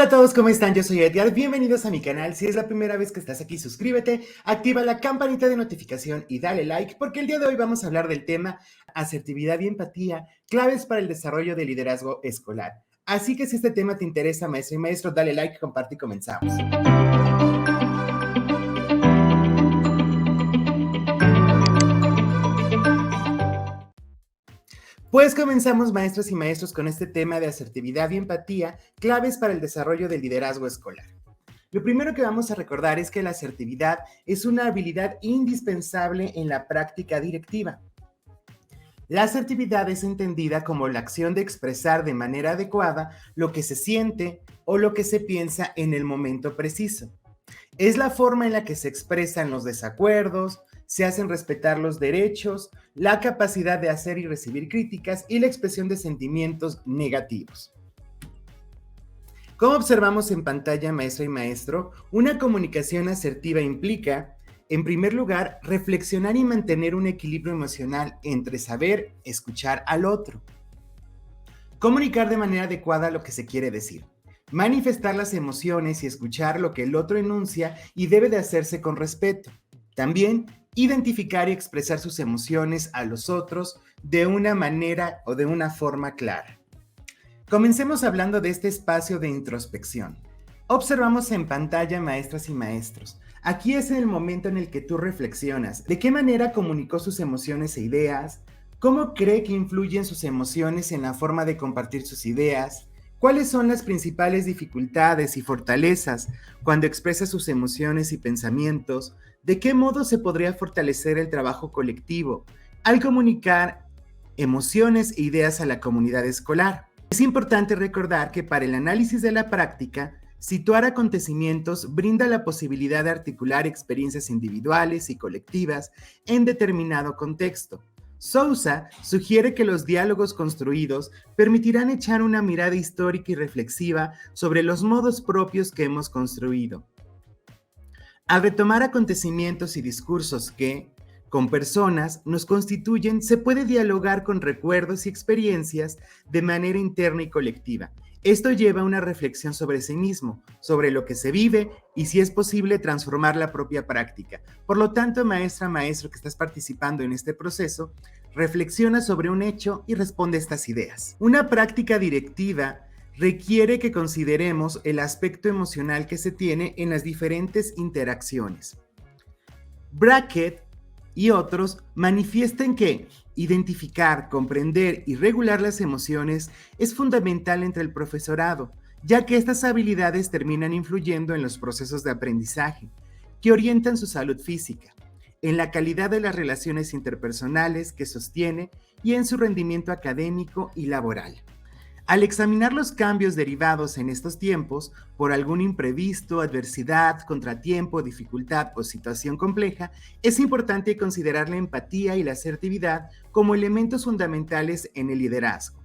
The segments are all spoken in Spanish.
Hola a todos, ¿cómo están? Yo soy Edgar, bienvenidos a mi canal. Si es la primera vez que estás aquí, suscríbete, activa la campanita de notificación y dale like, porque el día de hoy vamos a hablar del tema asertividad y empatía, claves para el desarrollo del liderazgo escolar. Así que si este tema te interesa, maestro y maestro, dale like, comparte y comenzamos. Pues comenzamos, maestros y maestros, con este tema de asertividad y empatía, claves para el desarrollo del liderazgo escolar. Lo primero que vamos a recordar es que la asertividad es una habilidad indispensable en la práctica directiva. La asertividad es entendida como la acción de expresar de manera adecuada lo que se siente o lo que se piensa en el momento preciso. Es la forma en la que se expresan los desacuerdos, se hacen respetar los derechos, la capacidad de hacer y recibir críticas y la expresión de sentimientos negativos. Como observamos en pantalla, maestra y maestro, una comunicación asertiva implica, en primer lugar, reflexionar y mantener un equilibrio emocional entre saber escuchar al otro. Comunicar de manera adecuada lo que se quiere decir. Manifestar las emociones y escuchar lo que el otro enuncia y debe de hacerse con respeto. También identificar y expresar sus emociones a los otros de una manera o de una forma clara. Comencemos hablando de este espacio de introspección. Observamos en pantalla, maestras y maestros. Aquí es el momento en el que tú reflexionas. ¿De qué manera comunicó sus emociones e ideas? ¿Cómo cree que influyen sus emociones en la forma de compartir sus ideas? ¿Cuáles son las principales dificultades y fortalezas cuando expresa sus emociones y pensamientos? ¿De qué modo se podría fortalecer el trabajo colectivo al comunicar emociones e ideas a la comunidad escolar? Es importante recordar que para el análisis de la práctica, situar acontecimientos brinda la posibilidad de articular experiencias individuales y colectivas en determinado contexto. Sousa sugiere que los diálogos construidos permitirán echar una mirada histórica y reflexiva sobre los modos propios que hemos construido. Al retomar acontecimientos y discursos que, con personas, nos constituyen, se puede dialogar con recuerdos y experiencias de manera interna y colectiva. Esto lleva a una reflexión sobre sí mismo, sobre lo que se vive y si es posible transformar la propia práctica. Por lo tanto, maestra, maestro que estás participando en este proceso, reflexiona sobre un hecho y responde a estas ideas. Una práctica directiva requiere que consideremos el aspecto emocional que se tiene en las diferentes interacciones. Brackett y otros manifiestan que identificar, comprender y regular las emociones es fundamental entre el profesorado, ya que estas habilidades terminan influyendo en los procesos de aprendizaje, que orientan su salud física, en la calidad de las relaciones interpersonales que sostiene y en su rendimiento académico y laboral. Al examinar los cambios derivados en estos tiempos por algún imprevisto, adversidad, contratiempo, dificultad o situación compleja, es importante considerar la empatía y la asertividad como elementos fundamentales en el liderazgo.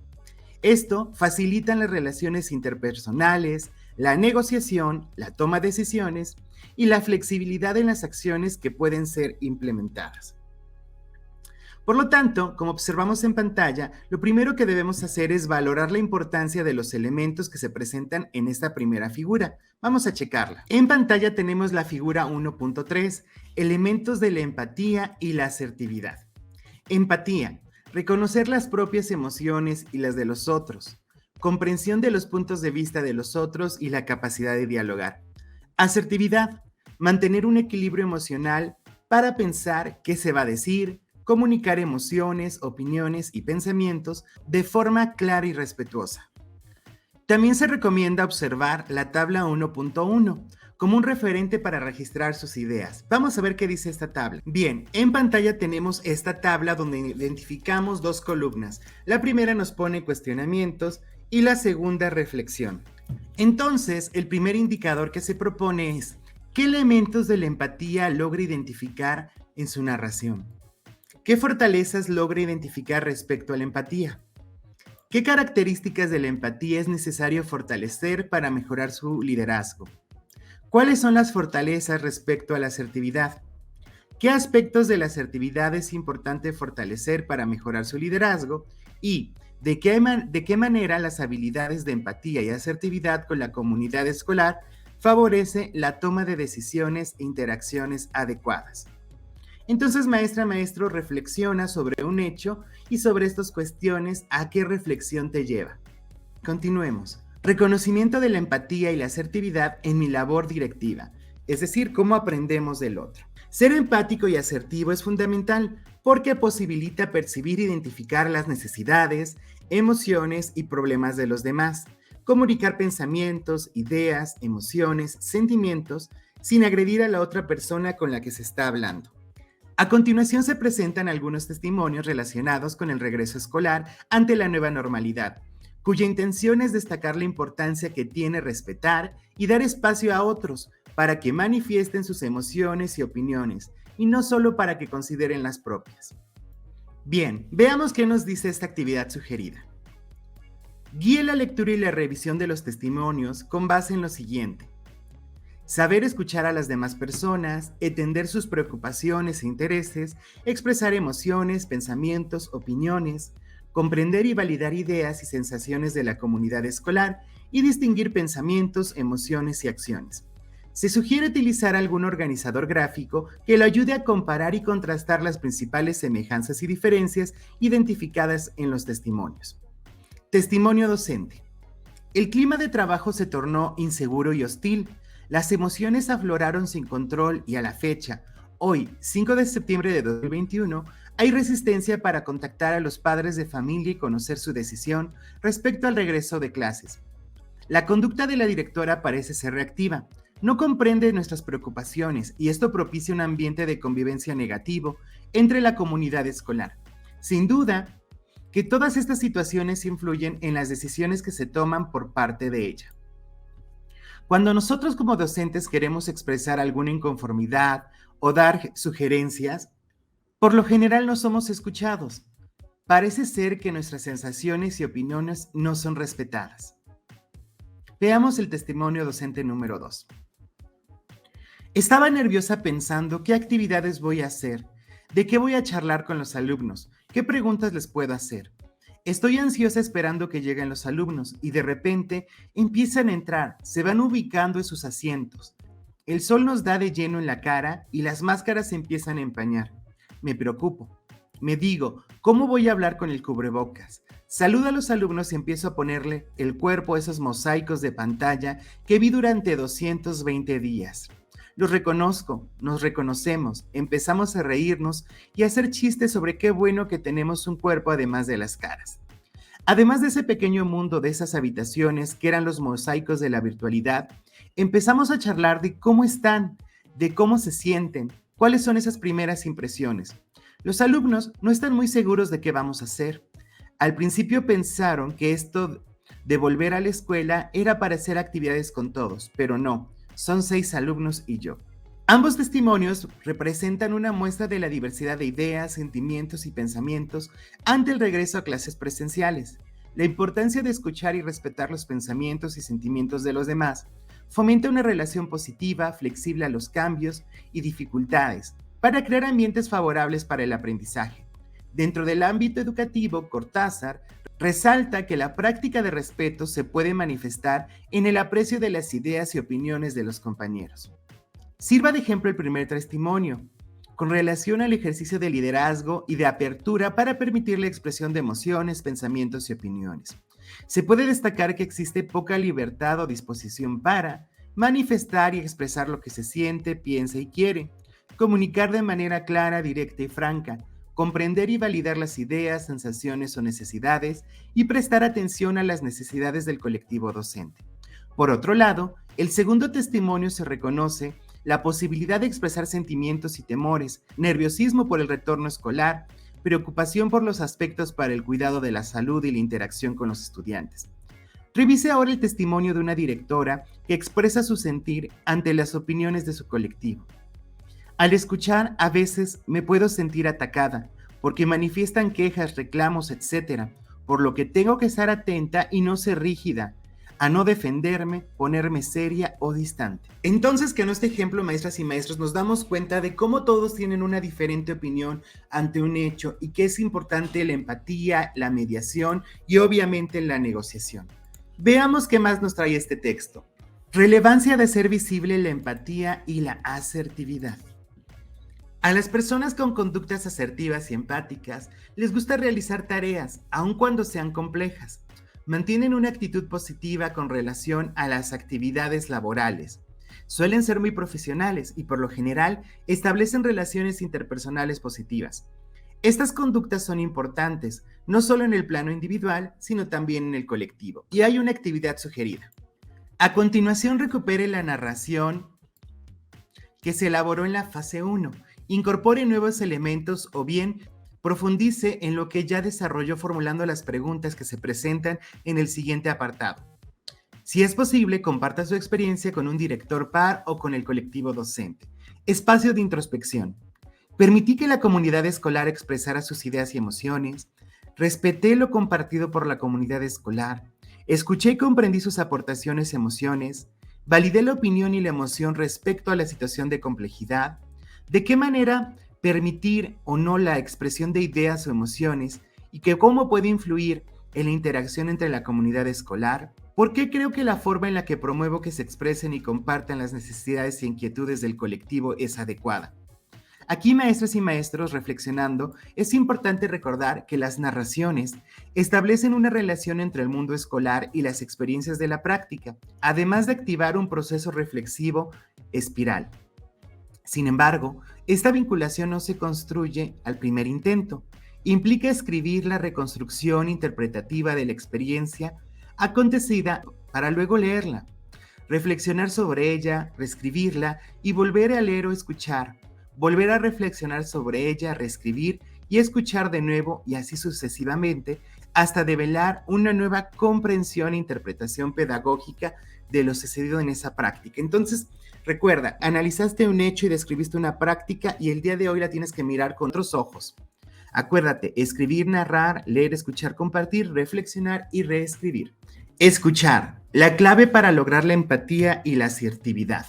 Esto facilita las relaciones interpersonales, la negociación, la toma de decisiones y la flexibilidad en las acciones que pueden ser implementadas. Por lo tanto, como observamos en pantalla, lo primero que debemos hacer es valorar la importancia de los elementos que se presentan en esta primera figura. Vamos a checarla. En pantalla tenemos la figura 1.3, elementos de la empatía y la asertividad. Empatía, reconocer las propias emociones y las de los otros. Comprensión de los puntos de vista de los otros y la capacidad de dialogar. Asertividad, mantener un equilibrio emocional para pensar qué se va a decir, comunicar emociones, opiniones y pensamientos de forma clara y respetuosa. También se recomienda observar la tabla 1.1 como un referente para registrar sus ideas. Vamos a ver qué dice esta tabla. Bien, en pantalla tenemos esta tabla donde identificamos dos columnas. La primera nos pone cuestionamientos y la segunda reflexión. Entonces, el primer indicador que se propone es ¿qué elementos de la empatía logra identificar en su narración? ¿Qué fortalezas logra identificar respecto a la empatía? ¿Qué características de la empatía es necesario fortalecer para mejorar su liderazgo? ¿Cuáles son las fortalezas respecto a la asertividad? ¿Qué aspectos de la asertividad es importante fortalecer para mejorar su liderazgo? Y, de qué manera las habilidades de empatía y asertividad con la comunidad escolar favorece la toma de decisiones e interacciones adecuadas. Entonces, maestra, maestro, reflexiona sobre un hecho y sobre estas cuestiones, ¿a qué reflexión te lleva? Continuemos. Reconocimiento de la empatía y la asertividad en mi labor directiva, es decir, cómo aprendemos del otro. Ser empático y asertivo es fundamental porque posibilita percibir e identificar las necesidades, emociones y problemas de los demás, comunicar pensamientos, ideas, emociones, sentimientos, sin agredir a la otra persona con la que se está hablando. A continuación se presentan algunos testimonios relacionados con el regreso escolar ante la nueva normalidad, cuya intención es destacar la importancia que tiene respetar y dar espacio a otros para que manifiesten sus emociones y opiniones, y no solo para que consideren las propias. Bien, veamos qué nos dice esta actividad sugerida. Guíe la lectura y la revisión de los testimonios con base en lo siguiente. Saber escuchar a las demás personas, entender sus preocupaciones e intereses, expresar emociones, pensamientos, opiniones, comprender y validar ideas y sensaciones de la comunidad escolar y distinguir pensamientos, emociones y acciones. Se sugiere utilizar algún organizador gráfico que lo ayude a comparar y contrastar las principales semejanzas y diferencias identificadas en los testimonios. Testimonio docente. El clima de trabajo se tornó inseguro y hostil. Las emociones afloraron sin control y a la fecha, hoy, 5 de septiembre de 2021, hay resistencia para contactar a los padres de familia y conocer su decisión respecto al regreso de clases. La conducta de la directora parece ser reactiva, no comprende nuestras preocupaciones y esto propicia un ambiente de convivencia negativo entre la comunidad escolar. Sin duda, que todas estas situaciones influyen en las decisiones que se toman por parte de ella. Cuando nosotros como docentes queremos expresar alguna inconformidad o dar sugerencias, por lo general no somos escuchados. Parece ser que nuestras sensaciones y opiniones no son respetadas. Veamos el testimonio docente número 2. Estaba nerviosa pensando qué actividades voy a hacer, de qué voy a charlar con los alumnos, qué preguntas les puedo hacer. Estoy ansiosa esperando que lleguen los alumnos y de repente empiezan a entrar, se van ubicando en sus asientos. El sol nos da de lleno en la cara y las máscaras se empiezan a empañar. Me preocupo. Me digo, ¿cómo voy a hablar con el cubrebocas? Saludo a los alumnos y empiezo a ponerle el cuerpo a esos mosaicos de pantalla que vi durante 220 días. Los reconozco, nos reconocemos, empezamos a reírnos y a hacer chistes sobre qué bueno que tenemos un cuerpo además de las caras. Además de ese pequeño mundo de esas habitaciones que eran los mosaicos de la virtualidad, empezamos a charlar de cómo están, de cómo se sienten, cuáles son esas primeras impresiones. Los alumnos no están muy seguros de qué vamos a hacer. Al principio pensaron que esto de volver a la escuela era para hacer actividades con todos, pero no. Son 6 alumnos y yo. Ambos testimonios representan una muestra de la diversidad de ideas, sentimientos y pensamientos ante el regreso a clases presenciales. La importancia de escuchar y respetar los pensamientos y sentimientos de los demás fomenta una relación positiva, flexible a los cambios y dificultades, para crear ambientes favorables para el aprendizaje. Dentro del ámbito educativo, Cortázar resalta que la práctica de respeto se puede manifestar en el aprecio de las ideas y opiniones de los compañeros. Sirva de ejemplo el primer testimonio, con relación al ejercicio de liderazgo y de apertura para permitir la expresión de emociones, pensamientos y opiniones. Se puede destacar que existe poca libertad o disposición para manifestar y expresar lo que se siente, piensa y quiere, comunicar de manera clara, directa y franca, comprender y validar las ideas, sensaciones o necesidades y prestar atención a las necesidades del colectivo docente. Por otro lado, el segundo testimonio se reconoce la posibilidad de expresar sentimientos y temores, nerviosismo por el retorno escolar, preocupación por los aspectos para el cuidado de la salud y la interacción con los estudiantes. Revise ahora el testimonio de una directora que expresa su sentir ante las opiniones de su colectivo. Al escuchar, a veces me puedo sentir atacada, porque manifiestan quejas, reclamos, etc., por lo que tengo que estar atenta y no ser rígida. a no defenderme, ponerme seria o distante. Entonces, con este ejemplo, maestras y maestros, nos damos cuenta de cómo todos tienen una diferente opinión ante un hecho y que es importante la empatía, la mediación y obviamente la negociación. Veamos qué más nos trae este texto. Relevancia de hacer visible la empatía y la asertividad. A las personas con conductas asertivas y empáticas les gusta realizar tareas, aun cuando sean complejas. Mantienen una actitud positiva con relación a las actividades laborales. Suelen ser muy profesionales y por lo general establecen relaciones interpersonales positivas. Estas conductas son importantes, no solo en el plano individual, sino también en el colectivo. Y hay una actividad sugerida. A continuación, recupere la narración que se elaboró en la fase 1. Incorpore nuevos elementos o bien profundice en lo que ya desarrolló formulando las preguntas que se presentan en el siguiente apartado. Si es posible, comparta su experiencia con un director par o con el colectivo docente. Espacio de introspección. Permití que la comunidad escolar expresara sus ideas y emociones. Respeté lo compartido por la comunidad escolar. Escuché y comprendí sus aportaciones y emociones. Validé la opinión y la emoción respecto a la situación de complejidad. ¿De qué manera permitir o no la expresión de ideas o emociones y que cómo puede influir en la interacción entre la comunidad escolar? ¿Por qué creo que la forma en la que promuevo que se expresen y compartan las necesidades e inquietudes del colectivo es adecuada? Aquí, maestras y maestros, reflexionando, es importante recordar que las narraciones establecen una relación entre el mundo escolar y las experiencias de la práctica, además de activar un proceso reflexivo espiral. Sin embargo, esta vinculación no se construye al primer intento. Implica escribir la reconstrucción interpretativa de la experiencia acontecida para luego leerla, reflexionar sobre ella, reescribirla y volver a leer o escuchar, volver a reflexionar sobre ella, reescribir y escuchar de nuevo y así sucesivamente hasta develar una nueva comprensión e interpretación pedagógica de lo sucedido en esa práctica. Entonces, recuerda, analizaste un hecho y describiste una práctica y el día de hoy la tienes que mirar con otros ojos. Acuérdate, escribir, narrar, leer, escuchar, compartir, reflexionar y reescribir. Escuchar, la clave para lograr la empatía y la asertividad.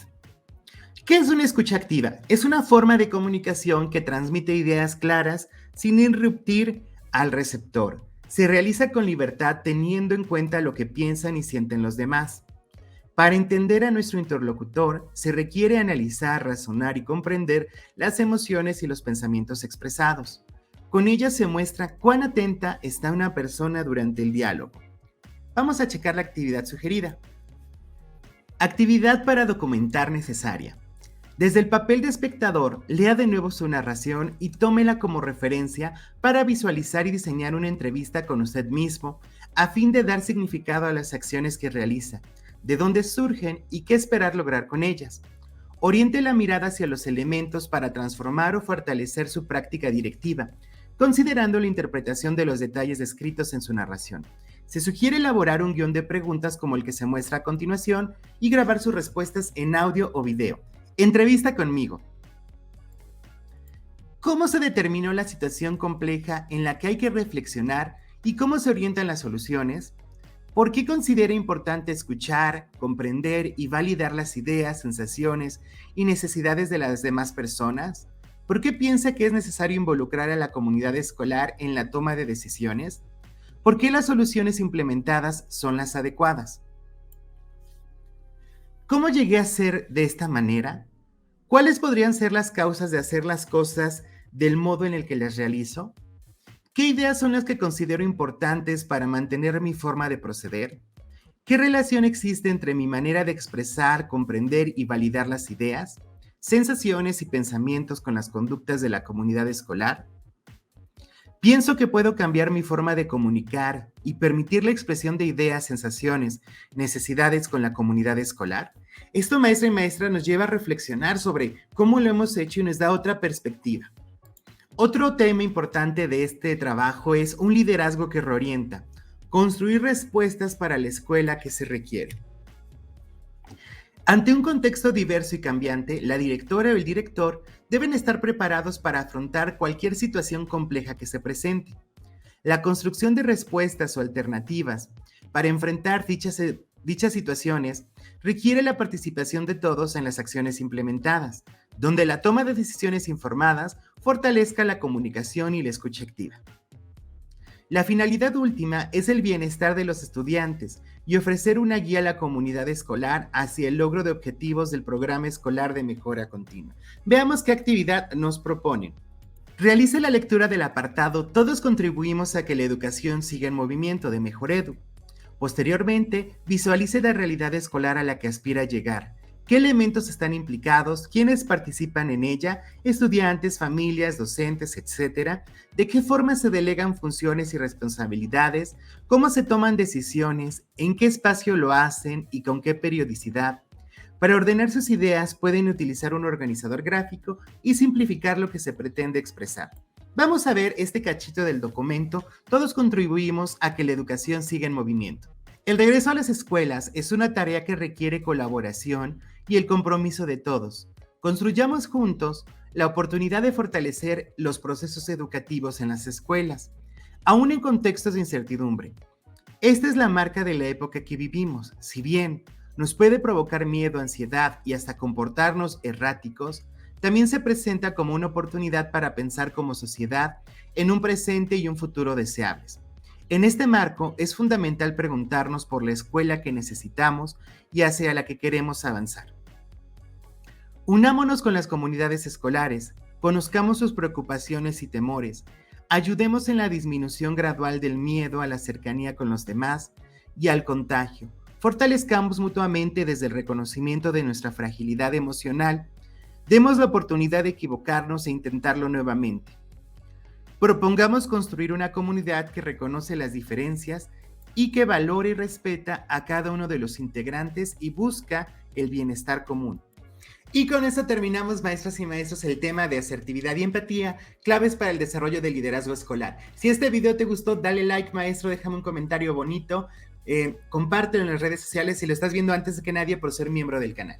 ¿Qué es una escucha activa? Es una forma de comunicación que transmite ideas claras sin irrumpir al receptor. Se realiza con libertad teniendo en cuenta lo que piensan y sienten los demás. Para entender a nuestro interlocutor, se requiere analizar, razonar y comprender las emociones y los pensamientos expresados. Con ellas se muestra cuán atenta está una persona durante el diálogo. Vamos a checar la actividad sugerida. Actividad para documentar necesaria. Desde el papel de espectador, lea de nuevo su narración y tómela como referencia para visualizar y diseñar una entrevista con usted mismo a fin de dar significado a las acciones que realiza, de dónde surgen y qué esperar lograr con ellas. Oriente la mirada hacia los elementos para transformar o fortalecer su práctica directiva, considerando la interpretación de los detalles descritos en su narración. Se sugiere elaborar un guión de preguntas como el que se muestra a continuación y grabar sus respuestas en audio o video. Entrevista conmigo. ¿Cómo se determinó la situación compleja en la que hay que reflexionar y cómo se orientan las soluciones? ¿Por qué considera importante escuchar, comprender y validar las ideas, sensaciones y necesidades de las demás personas? ¿Por qué piensa que es necesario involucrar a la comunidad escolar en la toma de decisiones? ¿Por qué las soluciones implementadas son las adecuadas? ¿Cómo llegué a ser de esta manera? ¿Cuáles podrían ser las causas de hacer las cosas del modo en el que las realizo? ¿Qué ideas son las que considero importantes para mantener mi forma de proceder? ¿Qué relación existe entre mi manera de expresar, comprender y validar las ideas, sensaciones y pensamientos con las conductas de la comunidad escolar? ¿Pienso que puedo cambiar mi forma de comunicar y permitir la expresión de ideas, sensaciones, necesidades con la comunidad escolar? Esto, maestra y maestra, nos lleva a reflexionar sobre cómo lo hemos hecho y nos da otra perspectiva. Otro tema importante de este trabajo es un liderazgo que reorienta, construir respuestas para la escuela que se requiere. Ante un contexto diverso y cambiante, la directora o el director deben estar preparados para afrontar cualquier situación compleja que se presente. La construcción de respuestas o alternativas para enfrentar dichas dichas situaciones requiere la participación de todos en las acciones implementadas, donde la toma de decisiones informadas fortalezca la comunicación y la escucha activa. La finalidad última es el bienestar de los estudiantes y ofrecer una guía a la comunidad escolar hacia el logro de objetivos del programa escolar de mejora continua. Veamos qué actividad nos proponen. Realice la lectura del apartado Todos contribuimos a que la educación siga en movimiento de Mejoredu. Posteriormente, visualice la realidad escolar a la que aspira a llegar. ¿Qué elementos están implicados? ¿Quiénes participan en ella? Estudiantes, familias, docentes, etcétera. ¿De qué forma se delegan funciones y responsabilidades? ¿Cómo se toman decisiones? ¿En qué espacio lo hacen y con qué periodicidad? Para ordenar sus ideas pueden utilizar un organizador gráfico y simplificar lo que se pretende expresar. Vamos a ver este cachito del documento. Todos contribuimos a que la educación siga en movimiento. El regreso a las escuelas es una tarea que requiere colaboración y el compromiso de todos. Construyamos juntos la oportunidad de fortalecer los procesos educativos en las escuelas, aún en contextos de incertidumbre. Esta es la marca de la época que vivimos. Si bien nos puede provocar miedo, ansiedad y hasta comportarnos erráticos, también se presenta como una oportunidad para pensar como sociedad en un presente y un futuro deseables. En este marco, es fundamental preguntarnos por la escuela que necesitamos y hacia la que queremos avanzar. Unámonos con las comunidades escolares, conozcamos sus preocupaciones y temores, ayudemos en la disminución gradual del miedo a la cercanía con los demás y al contagio. Fortalezcamos mutuamente desde el reconocimiento de nuestra fragilidad emocional. Demos la oportunidad de equivocarnos e intentarlo nuevamente. Propongamos construir una comunidad que reconoce las diferencias y que valore y respeta a cada uno de los integrantes y busca el bienestar común. Y con eso terminamos, maestras y maestros, el tema de asertividad y empatía, claves para el desarrollo del liderazgo escolar. Si este video te gustó, dale like, maestro, déjame un comentario bonito, compártelo en las redes sociales si lo estás viendo antes que nadie por ser miembro del canal.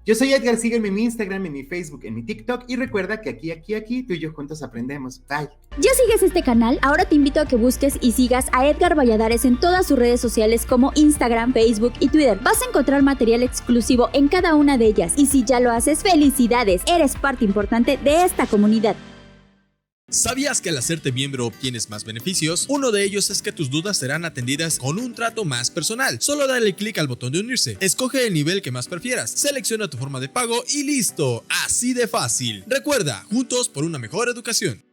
Yo soy Edgar, sígueme en mi Instagram, en mi Facebook, en mi TikTok y recuerda que aquí, tú y yo juntos aprendemos. Bye. ¿Ya sigues este canal? Ahora te invito a que busques y sigas a Edgar Valladares en todas sus redes sociales como Instagram, Facebook y Twitter. Vas a encontrar material exclusivo en cada una de ellas y si ya lo haces, ¡felicidades! Eres parte importante de esta comunidad. ¿Sabías que al hacerte miembro obtienes más beneficios? Uno de ellos es que tus dudas serán atendidas con un trato más personal. Solo dale clic al botón de unirse, escoge el nivel que más prefieras, selecciona tu forma de pago y listo, así de fácil. Recuerda, juntos por una mejor educación.